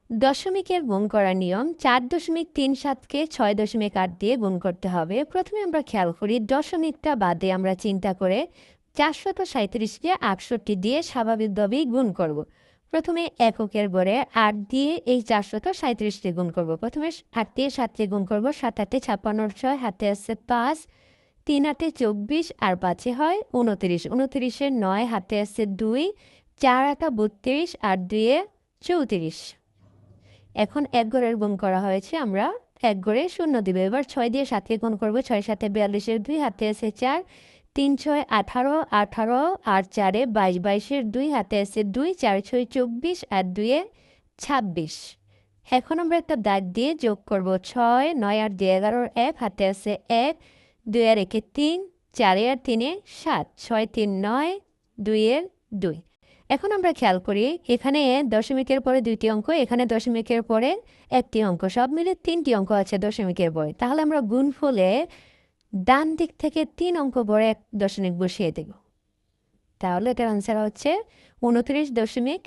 দশমিকের গুণ করার নিয়ম 4.37কে 6.8 দিয়ে গুণ করতে হবে। প্রথমে আমরা খেয়াল করি দশমিকটা বাদে আমরা চিন্তা করে 437কে 68 দিয়ে স্বাভাবিকভাবেই গুণ করব। প্রথমে এককের গড়ে 8 দিয়ে এই 437কে গুণ করব। প্রথমে 8 দিয়ে 7 দিয়ে গুণ করব। 7 8 56, 6 হাতে আছে 5, 3 8 24 আর 5 হয় 29, 29 9 হাতে আছে 2, 4 8 32 আর 2 34। এখন এক ঘরের গুণ করা হয়েছে, আমরা এক ঘরে শূন্য দিব। এবার 6 দিয়ে 7কে গুণ করবো। 6 7 42, 2 হাতে আছে 4, 3 6 18, 18 আর 4 22, 22 2 হাতে আছে 2, 4 6 24 আর 2 26। এখন আমরা একটা দাগ দিয়ে যোগ করব। 6 9 আর 2 11, 1 হাতে আছে 1, 2 আর 1 3, 4 আর 3 7, 6 3 9, 2 2। এখন আমরা খেয়াল করি এখানে দশমিকের পরে দুইটি অঙ্ক, এখানে দশমিকের পরে একটি অঙ্ক, সব মিলে 3টি অঙ্ক আছে দশমিকের পরে। তাহলে আমরা গুণফলে ডান দিক থেকে 3 অঙ্ক পরে এক দশমিক বসিয়ে দেব। তাহলে এটার আনসার হচ্ছে 29.7।